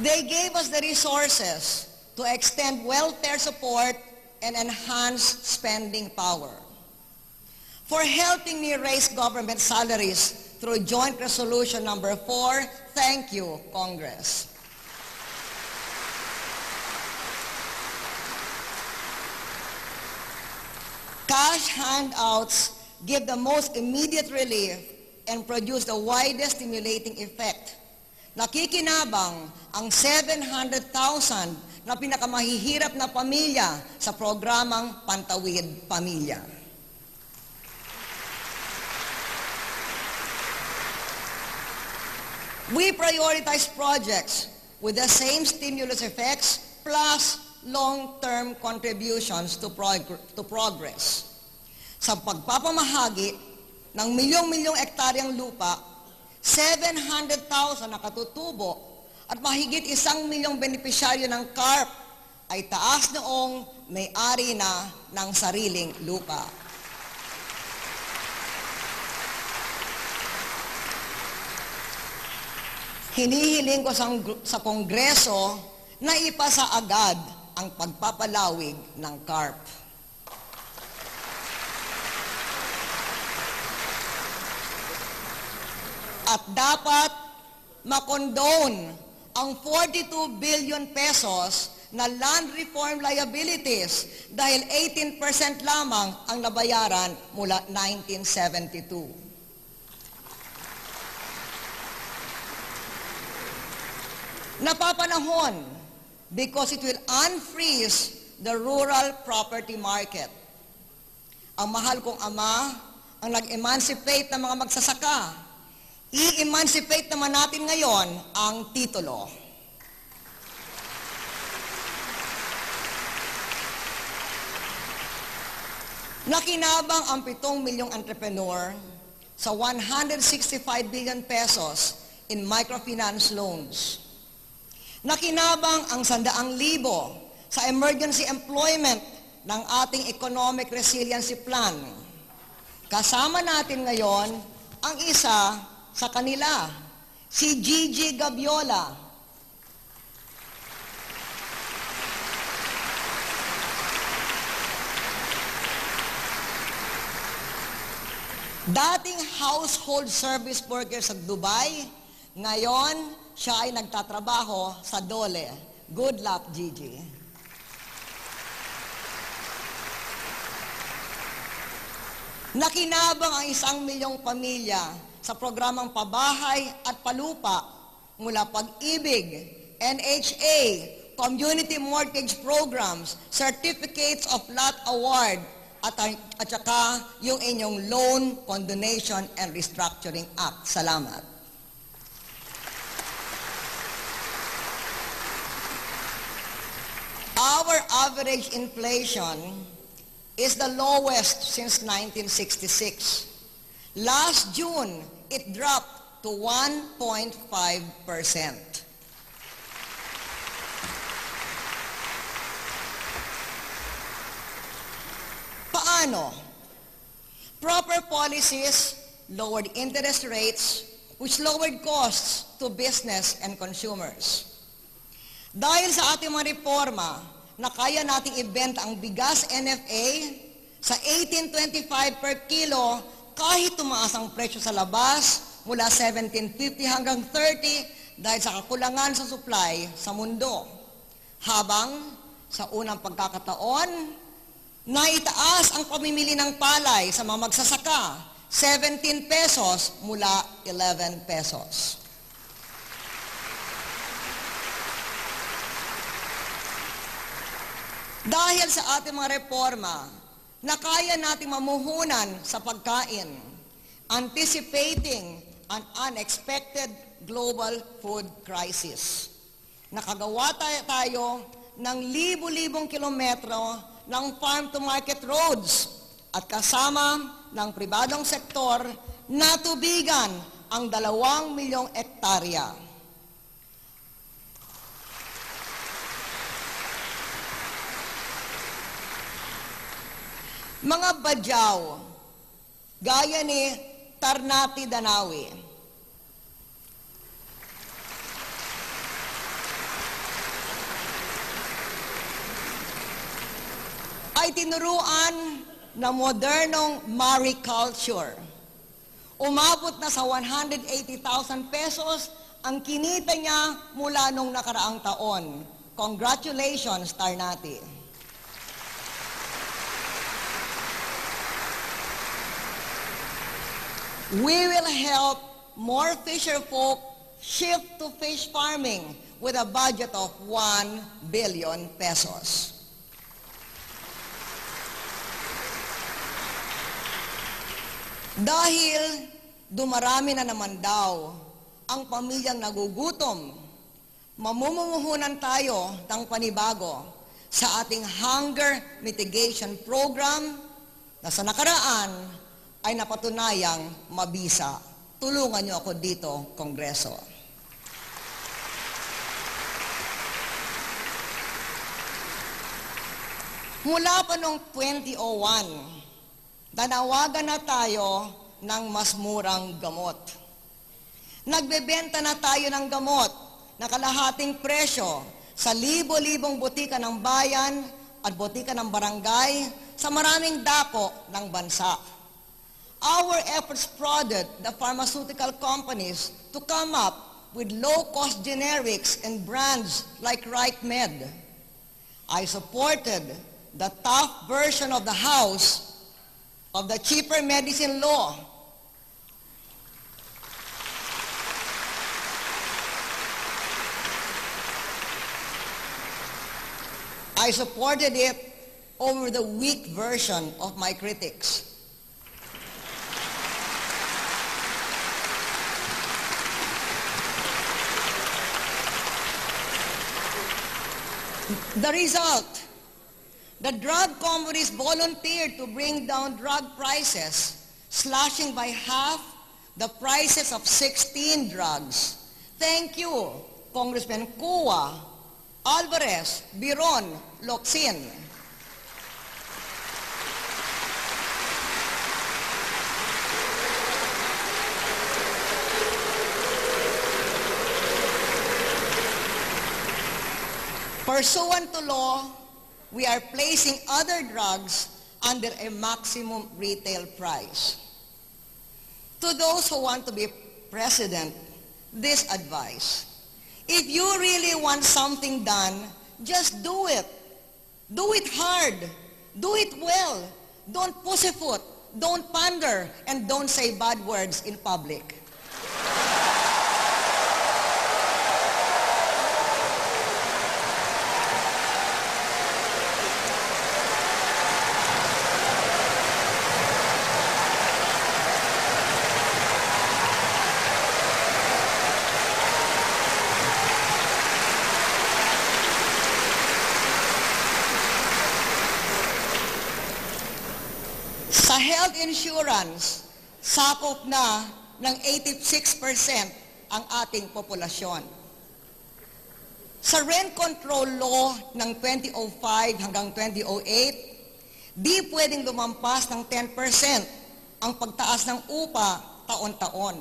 They gave us the resources to extend welfare support and enhance spending power. For helping me raise government salaries through Joint Resolution number 4, thank you, Congress. Cash handouts give the most immediate relief and produce the widest stimulating effect. Nakikinabang ang 700,000 na pinakamahihirap na pamilya sa programang Pantawid Pamilya. We prioritize projects with the same stimulus effects plus long-term contributions to progress. Sa pagpapamahagi ng milyong-milyong ektaryang lupa, 700,000 na katutubo at mahigit 1 milyong benepisyaryo ng CARP ay taas noong may-ari na ng sariling lupa. Hinihiling ko sa Kongreso na ipasa agad ang pagpapalawig ng CARP. At dapat makondone ang 42 billion pesos na land reform liabilities dahil 18% lamang ang nabayaran mula 1972. Napapanahon because it will unfreeze the rural property market. Ang mahal kong ama ang nag-emancipate ng mga magsasaka. I-emancipate naman natin ngayon ang titulo. Nakinabang ang 7 milyong entrepreneur sa 165 billion pesos in microfinance loans. Nakinabang ang 100,000 sa emergency employment ng ating Economic Resiliency Plan. Kasama natin ngayon ang isa sa kanila, si Gigi Gabiola. Dating household service worker sa Dubai, ngayon siya ay nagtatrabaho sa Dole. Good luck, Gigi. Nakinabang ang 1 milyong pamilya sa programang pabahay at palupa mula Pag-ibig, NHA, Community Mortgage Programs, Certificates of Lot Award, at saka yung inyong Loan Condonation and Restructuring Act. Salamat. Our average inflation is the lowest since 1966. Last June, it dropped to 1.5%. Paano? Proper policies lowered interest rates, which lowered costs to business and consumers. Dahil sa ating mga reforma na kaya nating ibenta ang bigas NFA sa 18.25 per kilo kahit tumaas ang presyo sa labas mula 17.50 hanggang 30 dahil sa kakulangan sa supply sa mundo. Habang sa unang pagkakataon, naitaas ang pamimili ng palay sa mga magsasaka, 17 pesos mula 11 pesos. Dahil sa ating mga reforma, na kaya nating mamuhunan sa pagkain, anticipating an unexpected global food crisis. Nakagawa tayo ng libu-libong kilometro ng farm-to-market roads at kasama ng pribadong sektor natubigan ang 2 milyong ektarya. Mga badyaw, gaya ni Tarnati Danawi, ay tinuruan na modernong mariculture. Umabot na sa 180,000 pesos ang kinita niya mula nung nakaraang taon. Congratulations, Tarnati. We will help more fisher folk shift to fish farming with a budget of 1 billion pesos. Dahil dumarami na naman daw ang pamilyang nagugutom, mamumuhunan tayo ng panibago sa ating hunger mitigation program na sa nakaraan ay napatunayang mabisa. Tulungan niyo ako dito, Kongreso. Mula pa noong 2001, nanawagan na tayo ng mas murang gamot. Nagbebenta na tayo ng gamot na kalahating presyo sa libo-libong botika ng bayan at botika ng barangay sa maraming dako ng bansa. Our efforts prodded the pharmaceutical companies to come up with low-cost generics and brands like RightMed. I supported the tough version of the House of the cheaper medicine law. I supported it over the weak version of my critics. The result, the drug companies volunteered to bring down drug prices, slashing by half the prices of 16 drugs. Thank you, Congressman Kua, Alvarez, Biron, Locsin. Pursuant to law, we are placing other drugs under a maximum retail price. To those who want to be president, this advice: if you really want something done, just do it. Do it hard. Do it well. Don't pussyfoot. Don't pander. And don't say bad words in public. Sa health insurance, sakop na ng 86% ang ating populasyon. Sa rent control law ng 2005 hanggang 2008, di pwedeng lumampas ng 10% ang pagtaas ng upa taon-taon.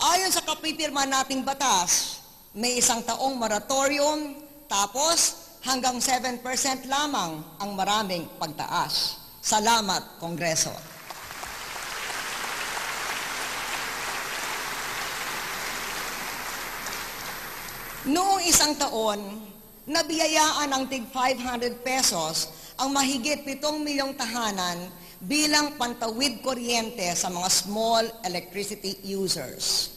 Ayon sa kapipirma nating batas, may 1 taong moratorium, tapos hanggang 7% lamang ang maraming pagtaas. Salamat, Kongreso. Noong 1 taon, nabiyayaan ng tig 500 pesos ang mahigit 7 milyong tahanan bilang pantawid kuryente sa mga small electricity users.